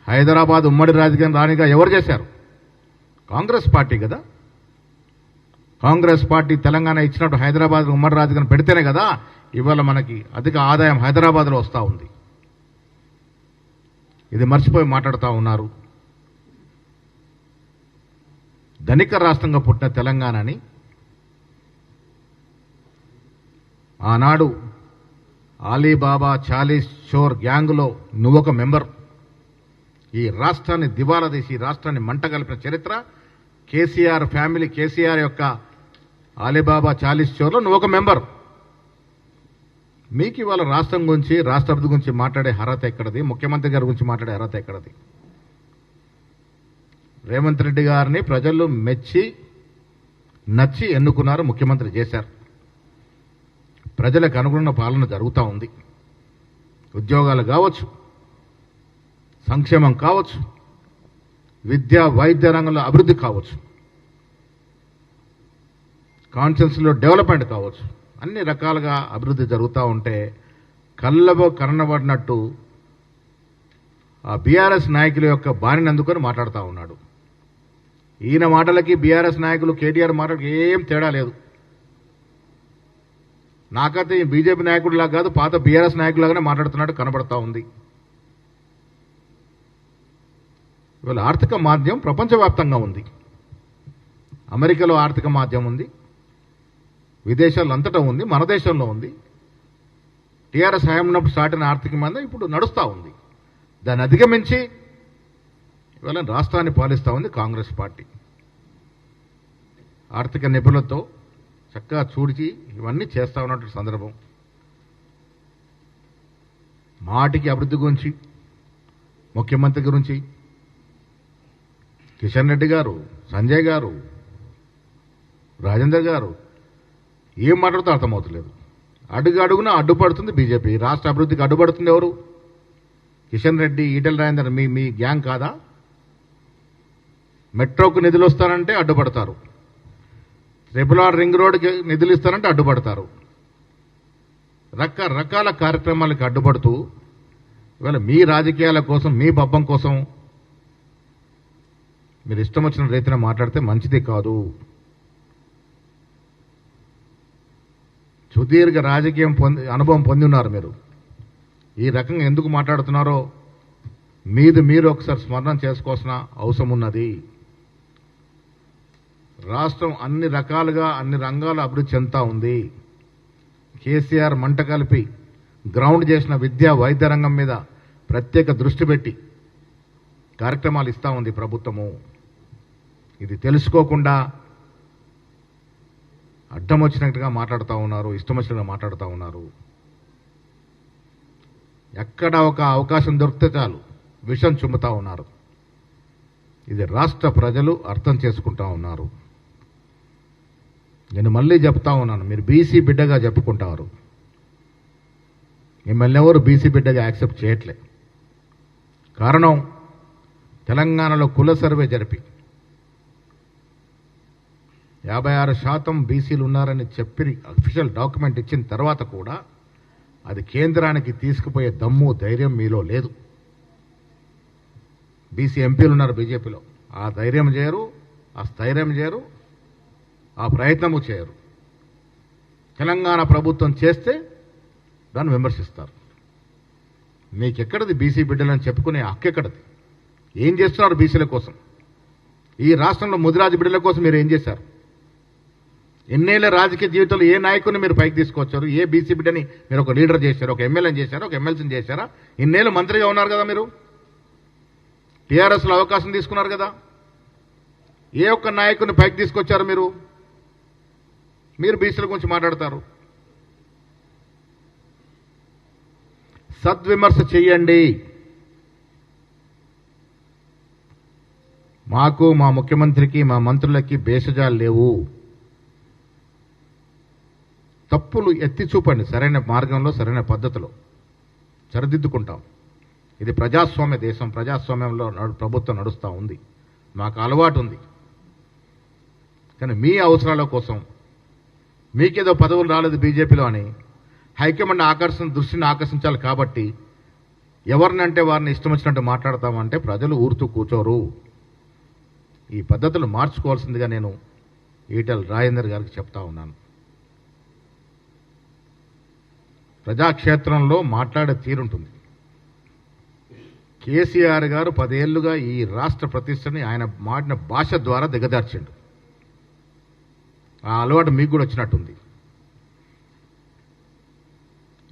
హైదరాబాద్ ఉమ్మడి రాజకీయం రానిగా ఎవరు చేశారు? కాంగ్రెస్ పార్టీ కదా. కాంగ్రెస్ పార్టీ తెలంగాణ ఇచ్చినట్టు హైదరాబాద్ ఉమ్మడి రాజకీయం పెడితేనే కదా ఇవాళ మనకి అధిక ఆదాయం హైదరాబాద్లో వస్తూ ఉంది. ఇది మర్చిపోయి మాట్లాడుతూ ఉన్నారు. ధనిక రాష్ట్రంగా పుట్టిన తెలంగాణని ఆనాడు అలీబాబా చాలీస్ చోర్ గ్యాంగ్లో నువ్వొక మెంబర్. ఈ రాష్ట్రాన్ని దివాలా తీసి రాష్ట్రాన్ని మంట కలిపిన చరిత్ర కేసీఆర్ ఫ్యామిలీ, కేసీఆర్ యొక్క అలీబాబా చాలీస్ చోర్లో నువ్వొక మెంబర్. మీకు ఇవాళ రాష్ట్రం గురించి, రాష్ట్ర అభివృద్ధి గురించి మాట్లాడే అర్హత ఎక్కడది? ముఖ్యమంత్రి గారి గురించి మాట్లాడే అర్హత ఎక్కడది? రేవంత్ రెడ్డి గారిని ప్రజలు మెచ్చి నచ్చి ఎన్నుకున్నారు, ముఖ్యమంత్రి చేశారు. ప్రజలకు అనుగుణ పాలన జరుగుతూ ఉంది. ఉద్యోగాలు కావచ్చు, సంక్షేమం కావచ్చు, విద్యా వైద్య రంగంలో అభివృద్ధి కావచ్చు, కాన్షియన్స్లో డెవలప్మెంట్ కావచ్చు, అన్ని రకాలుగా అభివృద్ధి జరుగుతూ ఉంటే కళ్ళబో కన్నబడినట్టు ఆ బీఆర్ఎస్ నాయకుల యొక్క బాణిని అందుకొని మాట్లాడుతూ ఉన్నాడు. ఈయన మాటలకి బీఆర్ఎస్ నాయకులు కేటీఆర్ మాటలకి ఏం తేడా లేదు. నాకైతే బీజేపీ నాయకుడిలాగా కాదు, పాత బీఆర్ఎస్ నాయకులాగానే మాట్లాడుతున్నట్టు కనబడతా ఉంది. ఇవాళ ఆర్థిక మాధ్యమం ప్రపంచవ్యాప్తంగా ఉంది. అమెరికాలో ఆర్థిక మాధ్యమం ఉంది, విదేశాల్లో అంతటా ఉంది, మన దేశంలో ఉంది. టీఆర్ఎస్ హయాం ఉన్నప్పుడు స్టార్ట్ అయిన ఆర్థిక మాధ్యమం ఇప్పుడు నడుస్తూ ఉంది. దాన్ని అధిగమించి ఇవాళ రాష్ట్రాన్ని పాలిస్తూ ఉంది కాంగ్రెస్ పార్టీ. ఆర్థిక నిపుణులతో చక్కగా చూడిచి ఇవన్నీ చేస్తూ ఉన్నటువంటి సందర్భం. మాటికి అభివృద్ధి గురించి, ముఖ్యమంత్రి గురించి కిషన్ రెడ్డి గారు, సంజయ్ గారు, రాజేందర్ గారు ఏం మాట్లాడుతూ అర్థమవుతలేదు. అడుగు అడుగున అడ్డుపడుతుంది బీజేపీ. రాష్ట్ర అభివృద్ధికి అడ్డుపడుతుంది ఎవరు? కిషన్ రెడ్డి, ఈటెల రాజేందర్ మీ గ్యాంగ్ కాదా? మెట్రోకు నిధులు వస్తానంటే అడ్డుపడతారు, ట్రిపుల్ రింగ్ రోడ్కి నిధులు ఇస్తానంటే అడ్డుపడతారు. రకరకాల కార్యక్రమాలకు అడ్డుపడుతూ ఇవాళ మీ రాజకీయాల కోసం, మీ పబ్బం కోసం మీరు ఇష్టం వచ్చిన రీతిన మాట్లాడితే మంచిది కాదు. సుదీర్ఘ రాజకీయం అనుభవం పొంది ఉన్నారు మీరు. ఈ రకంగా ఎందుకు మాట్లాడుతున్నారో మీరు ఒకసారి స్మరణ చేసుకోవాల్సిన అవసరం ఉన్నది. రాష్ట్రం అన్ని రకాలుగా, అన్ని రంగాల అభివృద్ధి చెందుతూ ఉంది. కేసీఆర్ మంట కలిపి గ్రౌండ్ చేసిన విద్యా వైద్య రంగం మీద ప్రత్యేక దృష్టి పెట్టి కార్యక్రమాలు ఇస్తూ ఉంది ప్రభుత్వము. ఇది తెలుసుకోకుండా అడ్డం వచ్చినట్టుగా మాట్లాడుతూ ఉన్నారు, ఇష్టం వచ్చినట్టుగా మాట్లాడుతూ ఉన్నారు. ఎక్కడ ఒక అవకాశం దొరికితే చాలు విషం చుమ్ముతూ ఉన్నారు. ఇది రాష్ట్ర ప్రజలు అర్థం చేసుకుంటా ఉన్నారు. నేను మళ్ళీ చెప్తా ఉన్నాను, మీరు బీసీ బిడ్డగా చెప్పుకుంటారు, మిమ్మల్ని ఎవరు బీసీ బిడ్డగా యాక్సెప్ట్ చేయట్లే. కారణం తెలంగాణలో కుల సర్వే జరిపి 56% బీసీలు ఉన్నారని చెప్పి అఫీషియల్ డాక్యుమెంట్ ఇచ్చిన తర్వాత కూడా అది కేంద్రానికి తీసుకుపోయే దమ్ము, ధైర్యం మీలో లేదు. బీసీ ఎంపీలు ఉన్నారు బీజేపీలో, ఆ ధైర్యం చేయరు, ఆ స్థైర్యం చేయరు, ఆ ప్రయత్నము చేయరు. తెలంగాణ ప్రభుత్వం చేస్తే దాన్ని విమర్శిస్తారు. మీకెక్కడది బీసీ బిడ్డలని చెప్పుకునే హక్కు ఎక్కడది? ఏం చేస్తున్నారు బీసీల కోసం? ఈ రాష్ట్రంలో ముదిరాజు బిడ్డల కోసం మీరు ఏం చేశారు? ఎన్నేళ్ల రాజకీయ జీవితంలో ఏ నాయకుడిని మీరు పైకి తీసుకొచ్చారు? ఏ బీసీ బిడ్డని మీరు ఒక లీడర్ చేశారు, ఒక ఎమ్మెల్యేని చేశారు, ఒక ఎమ్మెల్సీని చేశారా? ఇన్నేళ్ళు మంత్రిగా ఉన్నారు కదా మీరు, టీఆర్ఎస్లో అవకాశం తీసుకున్నారు కదా. ఏ ఒక్క నాయకుడిని పైకి తీసుకొచ్చారు మీరు? మీరు బీసీల గురించి మాట్లాడతారు. సద్విమర్శ చెయ్యండి. మాకు, మా ముఖ్యమంత్రికి, మా మంత్రులకి భేషజాలు లేవు. తప్పులు ఎత్తి చూపండి, సరైన మార్గంలో, సరైన పద్ధతిలో సరిదిద్దుకుంటాం. ఇది ప్రజాస్వామ్య దేశం, ప్రజాస్వామ్యంలో ప్రభుత్వం నడుస్తూ ఉంది. మాకు అలవాటు ఉంది. కానీ మీ అవసరాల కోసం, మీకేదో పదవులు రాలేదు బీజేపీలో అని హైకమాండ్ దృష్టిని ఆకర్షించాలి కాబట్టి ఎవరినంటే వారిని ఇష్టం వచ్చినట్టు మాట్లాడతామంటే ప్రజలు ఊరుతూ కూర్చోరు. ఈ పద్ధతులు మార్చుకోవాల్సిందిగా నేను ఈటెల రాజేందర్ గారికి చెప్తా ఉన్నాను. ప్రజాక్షేత్రంలో మాట్లాడే తీరుంటుంది. కేసీఆర్ గారు 10 ఏళ్లుగా ఈ రాష్ట్ర ప్రతిష్టని ఆయన మాడిన భాష ద్వారా దిగజార్చిండు. ఆ అలవాటు మీకు కూడా వచ్చినట్టుంది.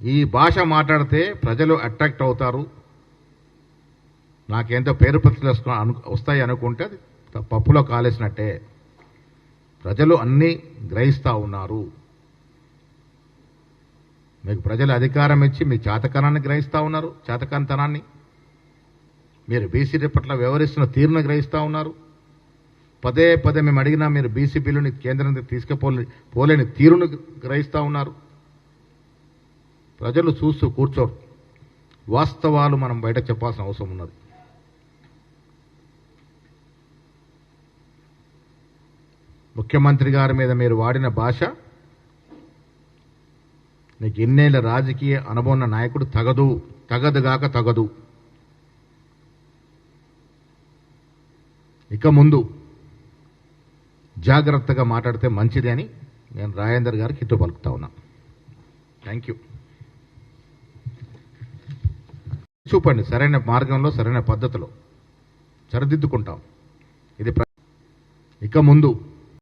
ఈ భాష మాట్లాడితే ప్రజలు అట్రాక్ట్ అవుతారు, నాకేంతో పేరు ప్రతిష్టలు వస్తాయి అనుకుంటే అది పప్పులో కాలేసినట్టే. ప్రజలు అన్నీ గ్రహిస్తూ ఉన్నారు. మీకు ప్రజలు అధికారం ఇచ్చి మీ చేతకానాన్ని గ్రహిస్తూ ఉన్నారు. చేతకానితనాన్ని మీరు బీసీ పట్ల వ్యవహరిస్తున్న తీరును గ్రహిస్తూ ఉన్నారు. పదే పదే మేము అడిగినా మీరు బీసీ బిల్లుని కేంద్రం పోలేని తీరును గ్రహిస్తూ ఉన్నారు. ప్రజలు చూస్తూ కూర్చోరు. వాస్తవాలు మనం బయట చెప్పాల్సిన అవసరం ఉన్నది. ముఖ్యమంత్రి గారి మీద మీరు వాడిన భాష నీకు ఎన్నేళ్ల రాజకీయ అనుభవం నాయకుడు తగదుగాక తగదు. ఇక ముందు జాగ్రత్తగా మాట్లాడితే మంచిది అని నేను రాజేందర్ గారికి హితవు పలుకుతా ఉన్నా. Thank you. చూపండి, సరైన మార్గంలో సరైన పద్ధతిలో సరిదిద్దుకుంటాం. ఇది ఇక ముందు